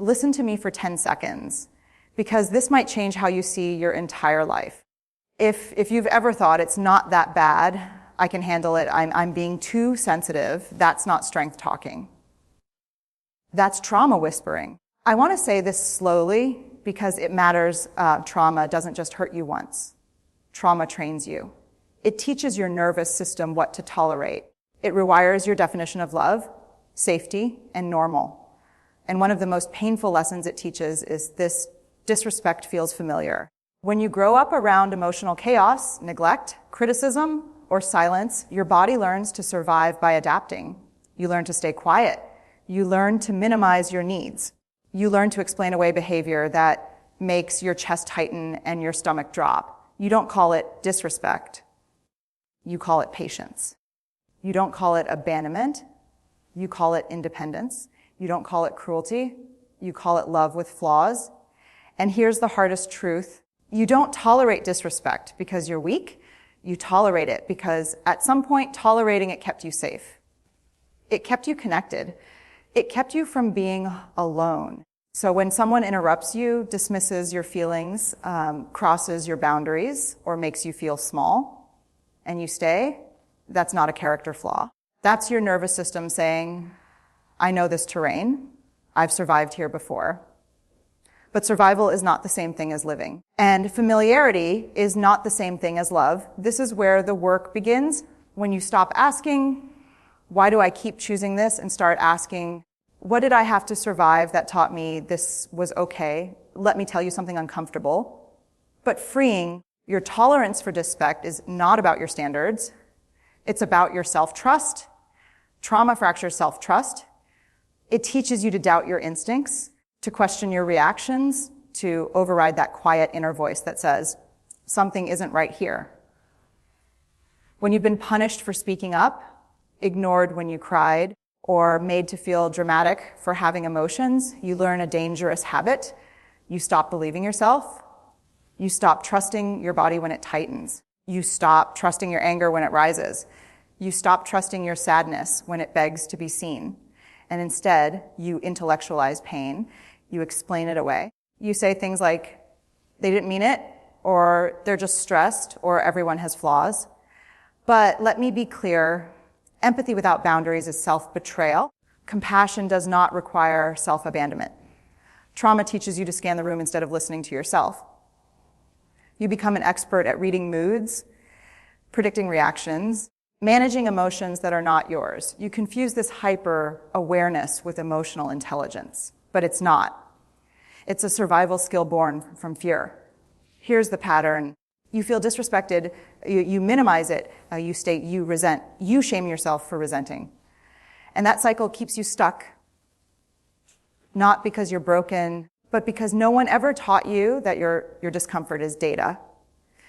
listen to me for 10 seconds, because this might change how you see your entire life. If you've ever thought it's not that bad, I can handle it, I'm being too sensitive, that's not strength talking. That's trauma whispering. I want to say this slowly because it matters. Trauma doesn't just hurt you once. Trauma trains you. It teaches your nervous system what to tolerate. It rewires your definition of love, safety, and normal. And one of the most painful lessons it teaches is this: disrespect feels familiar. When you grow up around emotional chaos, neglect, criticism, or silence, your body learns to survive by adapting. You learn to stay quiet. You learn to minimize your needs. You learn to explain away behavior that makes your chest tighten and your stomach drop. You don't call it disrespect. You call it patience. You don't call it abandonment. You call it independence. You don't call it cruelty. You call it love with flaws. And here's the hardest truth. You don't tolerate disrespect because you're weak. You tolerate it because at some point, tolerating it kept you safe. It kept you connected. It kept you from being alone. So when someone interrupts you, dismisses your feelings, crosses your boundaries, or makes you feel small, and you stay, that's not a character flaw. That's your nervous system saying, I know this terrain. I've survived here before. But survival is not the same thing as living. And familiarity is not the same thing as love. This is where the work begins, when you stop asking, why do I keep choosing this, and start asking, what did I have to survive that taught me this was okay? Let me tell you something uncomfortable. But freeing your tolerance for disrespect is not about your standards. It's about your self-trust. Trauma fractures self-trust. It teaches you to doubt your instincts, to question your reactions, to override that quiet inner voice that says, something isn't right here. When you've been punished for speaking up, ignored when you cried, or made to feel dramatic for having emotions, you learn a dangerous habit. You stop believing yourself. You stop trusting your body when it tightens. You stop trusting your anger when it rises. You stop trusting your sadness when it begs to be seen. And instead, you intellectualize pain. You explain it away. You say things like, they didn't mean it, or they're just stressed, or everyone has flaws. But let me be clear, empathy without boundaries is self-betrayal. Compassion does not require self-abandonment. Trauma teaches you to scan the room instead of listening to yourself. You become an expert at reading moods, predicting reactions, managing emotions that are not yours. You confuse this hyper-awareness with emotional intelligence, but it's not. It's a survival skill born from fear. Here's the pattern. You feel disrespected, you minimize it, you state you resent, you shame yourself for resenting. And that cycle keeps you stuck, not because you're broken, but because no one ever taught you that your discomfort is data.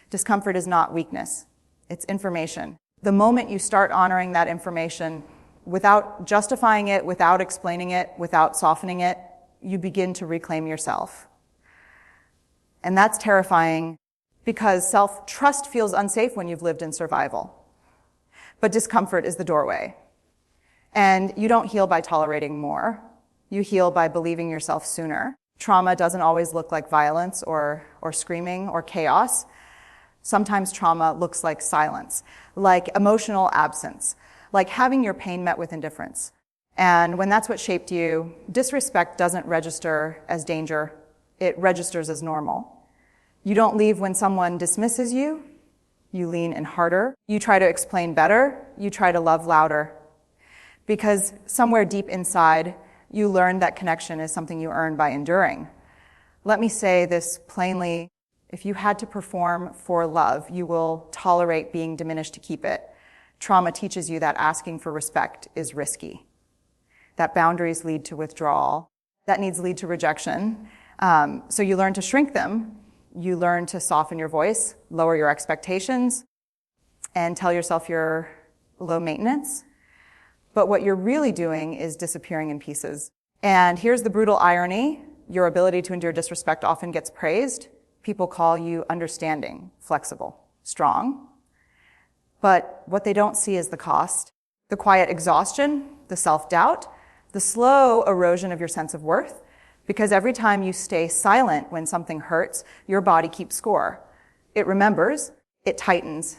Discomfort is not weakness, it's information. The moment you start honoring that information without justifying it, without explaining it, without softening it, you begin to reclaim yourself. And that's terrifying, because self-trust feels unsafe when you've lived in survival. But discomfort is the doorway. And you don't heal by tolerating more. You heal by believing yourself sooner. Trauma doesn't always look like violence or screaming or chaos. Sometimes trauma looks like silence, like emotional absence, like having your pain met with indifference. And when that's what shaped you, disrespect doesn't register as danger. It registers as normal. You don't leave when someone dismisses you. You lean in harder. You try to explain better. You try to love louder. Because somewhere deep inside, you learn that connection is something you earn by enduring. Let me say this plainly. If you had to perform for love, you will tolerate being diminished to keep it. Trauma teaches you that asking for respect is risky, that boundaries lead to withdrawal, that needs lead to rejection. So you learn to shrink them. You learn to soften your voice, lower your expectations, and tell yourself you're low maintenance. But what you're really doing is disappearing in pieces. And here's the brutal irony. Your ability to endure disrespect often gets praised. People call you understanding, flexible, strong. But what they don't see is the cost. The quiet exhaustion, the self-doubt, the slow erosion of your sense of worth, Because every time you stay silent when something hurts, your body keeps score. It remembers, it tightens,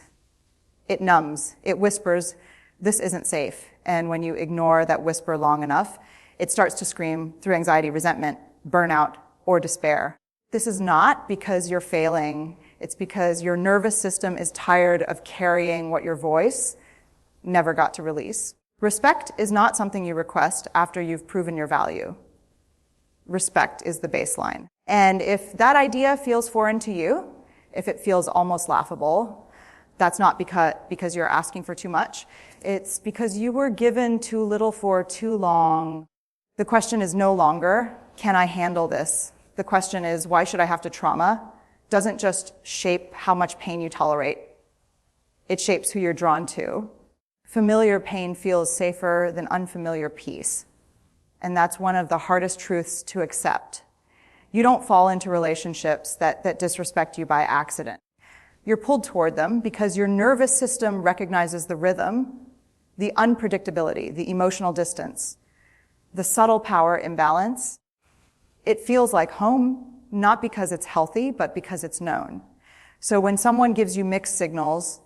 it numbs, it whispers, this isn't safe. And when you ignore that whisper long enough, it starts to scream through anxiety, resentment, burnout, or despair. This is not because you're failing. It's because your nervous system is tired of carrying what your voice never got to release. Respect is not something you request after you've proven your value. Respect is the baseline. And if that idea feels foreign to you, if it feels almost laughable, that's not because you're asking for too much. It's because you were given too little for too long. The question is no longer, can I handle this? The question is, why should I have to trauma? Doesn't just shape how much pain you tolerate. It shapes who you're drawn to. Familiar pain feels safer than unfamiliar peace. And that's one of the hardest truths to accept. You don't fall into relationships that disrespect you by accident. You're pulled toward them because your nervous system recognizes the rhythm, the unpredictability, the emotional distance, the subtle power imbalance. It feels like home, not because it's healthy, but because it's known. So when someone gives you mixed signals,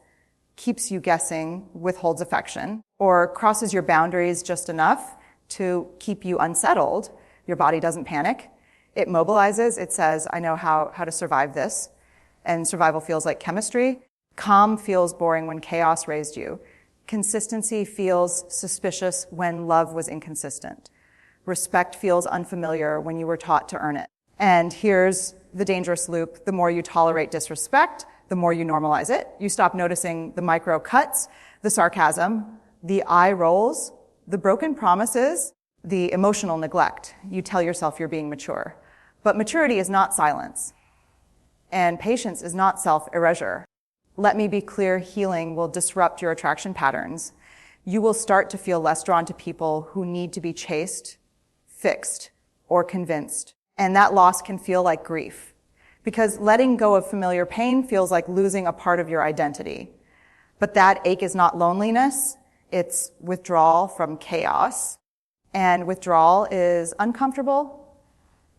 keeps you guessing, withholds affection, or crosses your boundaries just enough to keep you unsettled, your body doesn't panic. It mobilizes. It says, I know how to survive this. And survival feels like chemistry. Calm feels boring when chaos raised you. Consistency feels suspicious when love was inconsistent. Respect feels unfamiliar when you were taught to earn it. And here's the dangerous loop. The more you tolerate disrespect, the more you normalize it. You stop noticing the micro cuts, the sarcasm, the eye rolls, the broken promises, the emotional neglect. You tell yourself you're being mature. But maturity is not silence. And patience is not self-erasure. Let me be clear, healing will disrupt your attraction patterns. You will start to feel less drawn to people who need to be chased, fixed, or convinced. And that loss can feel like grief. Because letting go of familiar pain feels like losing a part of your identity. But that ache is not loneliness. It's withdrawal from chaos. And withdrawal is uncomfortable.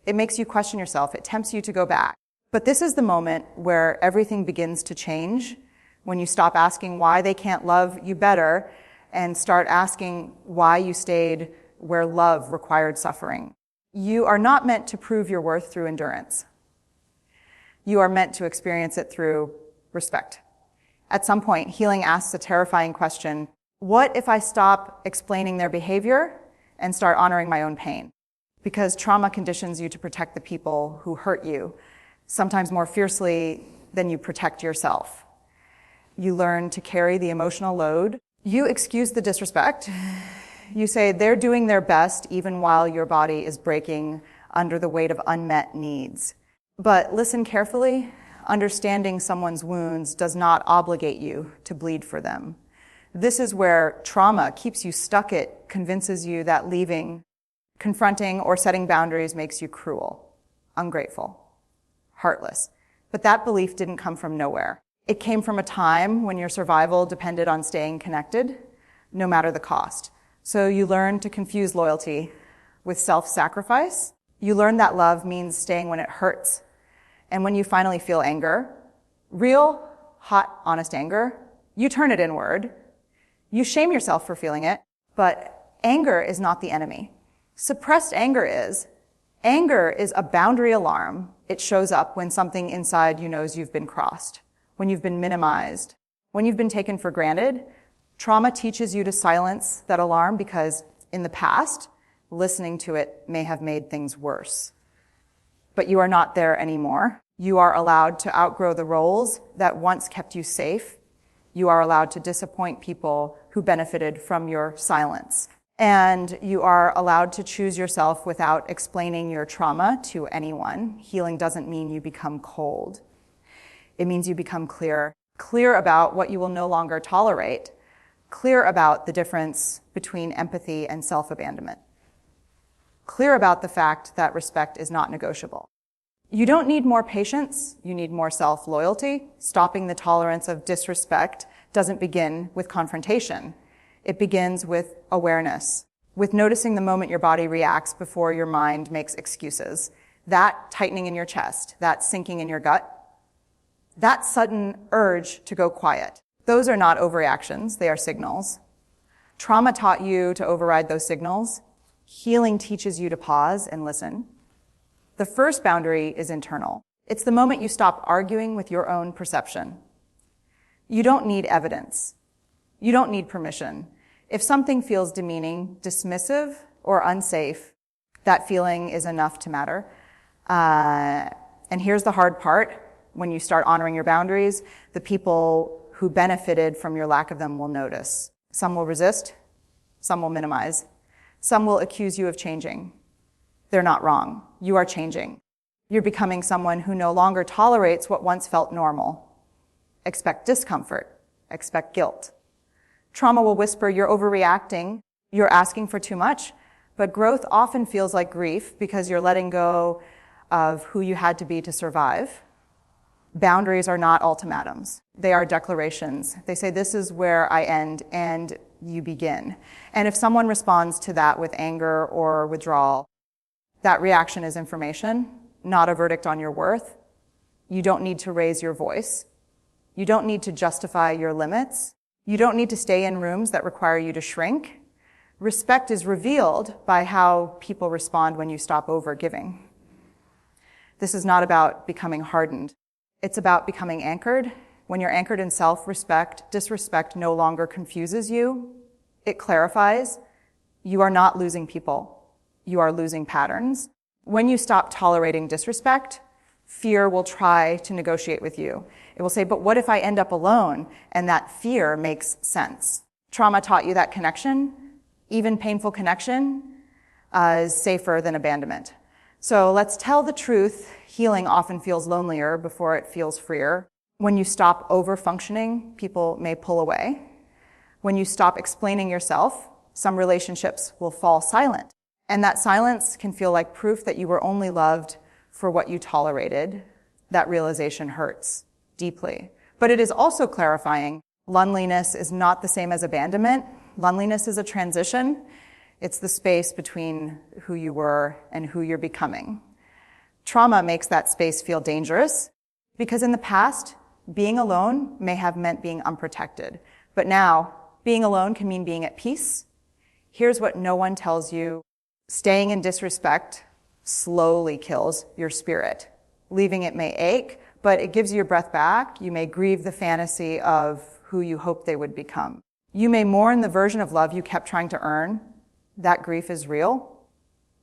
It makes you question yourself. It tempts you to go back. But this is the moment where everything begins to change, when you stop asking why they can't love you better and start asking why you stayed where love required suffering. You are not meant to prove your worth through endurance. You are meant to experience it through respect. At some point, healing asks a terrifying question: what if I stop explaining their behavior and start honoring my own pain? Because trauma conditions you to protect the people who hurt you, sometimes more fiercely than you protect yourself. You learn to carry the emotional load. You excuse the disrespect. You say they're doing their best even while your body is breaking under the weight of unmet needs. But listen carefully. Understanding someone's wounds does not obligate you to bleed for them. This is where trauma keeps you stuck. It convinces you that leaving, confronting, or setting boundaries makes you cruel, ungrateful, heartless. But that belief didn't come from nowhere. It came from a time when your survival depended on staying connected, no matter the cost. So you learn to confuse loyalty with self-sacrifice. You learn that love means staying when it hurts. And when you finally feel anger, real, hot, honest anger, you turn it inward. You shame yourself for feeling it, but anger is not the enemy. Suppressed anger is. Anger is a boundary alarm. It shows up when something inside you knows you've been crossed, when you've been minimized, when you've been taken for granted. Trauma teaches you to silence that alarm because in the past, listening to it may have made things worse. But you are not there anymore. You are allowed to outgrow the roles that once kept you safe. You are allowed to disappoint people who benefited from your silence. And you are allowed to choose yourself without explaining your trauma to anyone. Healing doesn't mean you become cold. It means you become clear about what you will no longer tolerate, clear about the difference between empathy and self-abandonment, clear about the fact that respect is not negotiable. You don't need more patience, you need more self-loyalty. Stopping the tolerance of disrespect doesn't begin with confrontation. It begins with awareness. with noticing the moment your body reacts before your mind makes excuses. That tightening in your chest, that sinking in your gut, that sudden urge to go quiet. Those are not overreactions, they are signals. Trauma taught you to override those signals. Healing teaches you to pause and listen. The first boundary is internal. It's the moment you stop arguing with your own perception. You don't need evidence. You don't need permission. If something feels demeaning, dismissive, or unsafe, that feeling is enough to matter. And here's the hard part. When you start honoring your boundaries, the people who benefited from your lack of them will notice. Some will resist. Some will minimize. Some will accuse you of changing. They're not wrong. You are changing. You're becoming someone who no longer tolerates what once felt normal. Expect discomfort. Expect guilt. Trauma will whisper, you're overreacting, you're asking for too much, but growth often feels like grief because you're letting go of who you had to be to survive. Boundaries are not ultimatums. They are declarations. They say, this is where I end and you begin. And if someone responds to that with anger or withdrawal, that reaction is information, not a verdict on your worth. You don't need to raise your voice. You don't need to justify your limits. You don't need to stay in rooms that require you to shrink. Respect is revealed by how people respond when you stop over-giving. This is not about becoming hardened. It's about becoming anchored. When you're anchored in self-respect, disrespect no longer confuses you. It clarifies. You are not losing people. You are losing patterns. When you stop tolerating disrespect, fear will try to negotiate with you. It will say, but what if I end up alone? And that fear makes sense. Trauma taught you that connection, even painful connection, is safer than abandonment. So let's tell the truth. Healing often feels lonelier before it feels freer. When you stop over-functioning, people may pull away. When you stop explaining yourself, some relationships will fall silent. And that silence can feel like proof that you were only loved for what you tolerated. That realization hurts deeply. But it is also clarifying. Loneliness is not the same as abandonment. Loneliness is a transition. It's the space between who you were and who you're becoming. Trauma makes that space feel dangerous because in the past, being alone may have meant being unprotected. But now, being alone can mean being at peace. Here's what no one tells you. Staying in disrespect slowly kills your spirit. Leaving it may ache, but it gives you your breath back. You may grieve the fantasy of who you hoped they would become. You may mourn the version of love you kept trying to earn. That grief is real.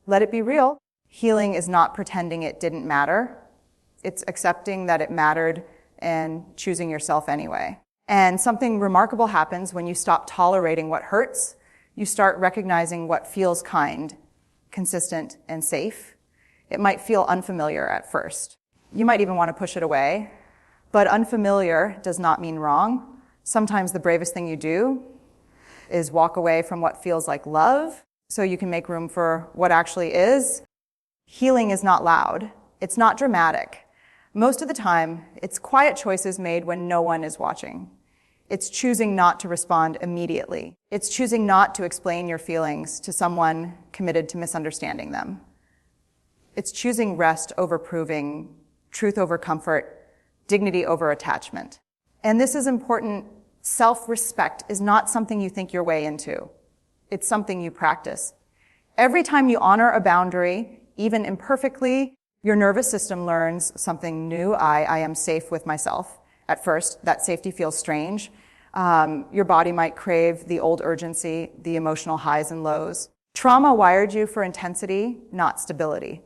Let it be real. Healing is not pretending it didn't matter. It's accepting that it mattered and choosing yourself anyway. And something remarkable happens when you stop tolerating what hurts. You start recognizing what feels kind, consistent, and safe. It might feel unfamiliar at first. You might even want to push it away. But unfamiliar does not mean wrong. Sometimes the bravest thing you do is walk away from what feels like love so you can make room for what actually is. Healing is not loud. It's not dramatic. Most of the time, it's quiet choices made when no one is watching. It's choosing not to respond immediately. It's choosing not to explain your feelings to someone committed to misunderstanding them. It's choosing rest over proving, truth over comfort, dignity over attachment. And this is important. Self-respect is not something you think your way into. It's something you practice. Every time you honor a boundary, even imperfectly, your nervous system learns something new. I am safe with myself. At first, that safety feels strange. Your body might crave the old urgency, the emotional highs and lows. Trauma wired you for intensity, not stability.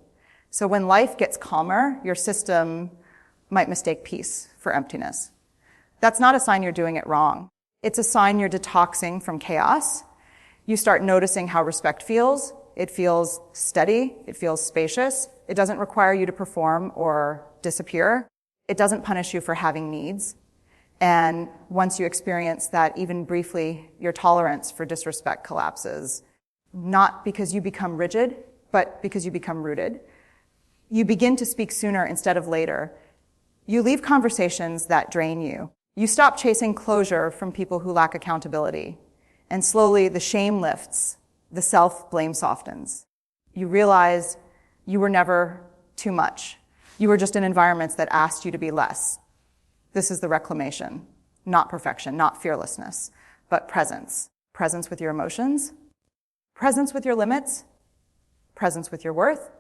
So when life gets calmer, your system might mistake peace for emptiness. That's not a sign you're doing it wrong. It's a sign you're detoxing from chaos. You start noticing how respect feels. It feels steady. It feels spacious. It doesn't require you to perform or disappear. It doesn't punish you for having needs. And once you experience that, even briefly, your tolerance for disrespect collapses. Not because you become rigid, but because you become rooted. You begin to speak sooner instead of later. You leave conversations that drain you. You stop chasing closure from people who lack accountability. And slowly, the shame lifts. The self-blame softens. You realize you were never too much. You were just in environments that asked you to be less. This is the reclamation. Not perfection, not fearlessness, but presence. Presence with your emotions, presence with your limits, presence with your worth.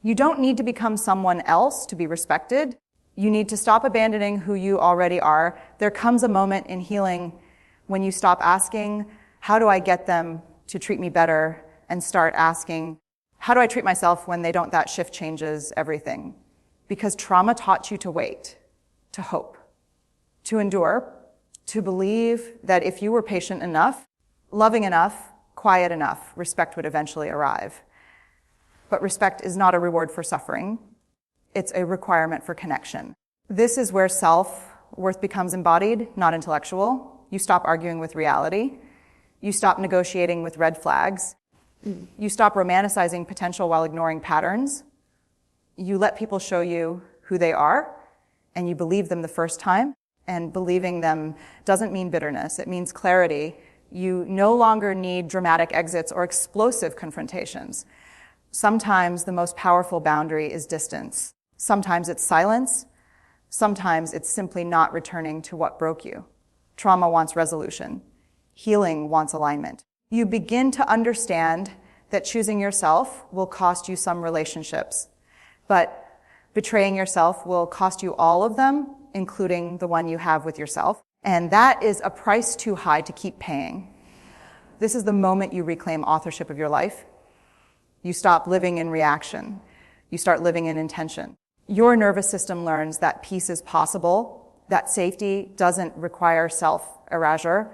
You don't need to become someone else to be respected. You need to stop abandoning who you already are. There comes a moment in healing when you stop asking, how do I get them to treat me better, and start asking, how do I treat myself when they don't? That shift changes everything. Because trauma taught you to wait, to hope, to endure, to believe that if you were patient enough, loving enough, quiet enough, respect would eventually arrive. But respect is not a reward for suffering. It's a requirement for connection. This is where self-worth becomes embodied, not intellectual. You stop arguing with reality. You stop negotiating with red flags. You stop romanticizing potential while ignoring patterns. You let people show you who they are, and you believe them the first time. And believing them doesn't mean bitterness. It means clarity. You no longer need dramatic exits or explosive confrontations. Sometimes the most powerful boundary is distance. Sometimes it's silence. Sometimes it's simply not returning to what broke you. Trauma wants resolution. Healing wants alignment. You begin to understand that choosing yourself will cost you some relationships, but betraying yourself will cost you all of them, including the one you have with yourself. And that is a price too high to keep paying. This is the moment you reclaim authorship of your life. You stop living in reaction. You start living in intention. Your nervous system learns that peace is possible, that safety doesn't require self-erasure,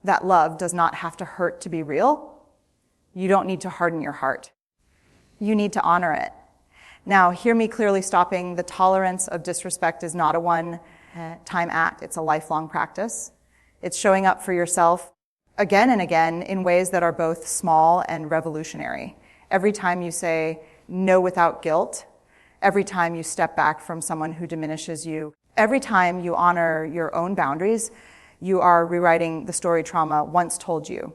that love does not have to hurt to be real. You don't need to harden your heart. You need to honor it. Now, hear me clearly. Stopping the tolerance of disrespect is not a one-time act. It's a lifelong practice. It's showing up for yourself again and again in ways that are both small and revolutionary. Every time you say no without guilt, every time you step back from someone who diminishes you, every time you honor your own boundaries, you are rewriting the story trauma once told you.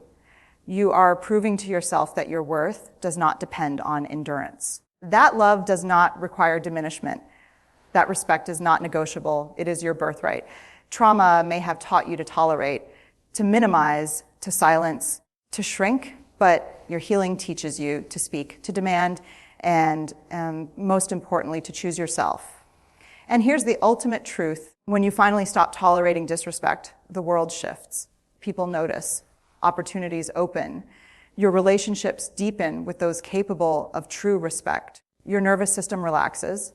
You are proving to yourself that your worth does not depend on endurance. That love does not require diminishment. That respect is not negotiable. It is your birthright. Trauma may have taught you to tolerate, to minimize, to silence, to shrink, but your healing teaches you to speak, to demand, and most importantly, to choose yourself. And here's the ultimate truth. When you finally stop tolerating disrespect, the world shifts. People notice. Opportunities open. Your relationships deepen with those capable of true respect. Your nervous system relaxes.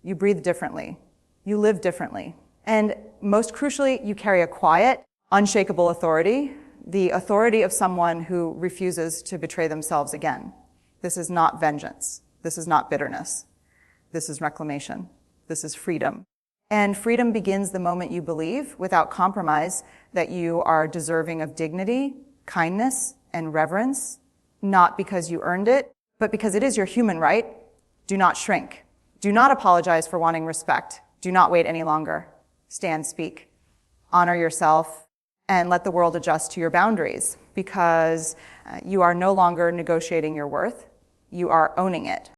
You breathe differently. You live differently. And most crucially, you carry a quiet, unshakable authority, the authority of someone who refuses to betray themselves again. This is not vengeance. This is not bitterness. This is reclamation. This is freedom. And freedom begins the moment you believe, without compromise, that you are deserving of dignity, kindness, and reverence, not because you earned it, but because it is your human right. Do not shrink. Do not apologize for wanting respect. Do not wait any longer. Stand, speak. Honor yourself, and let the world adjust to your boundaries, because you are no longer negotiating your worth. You are owning it.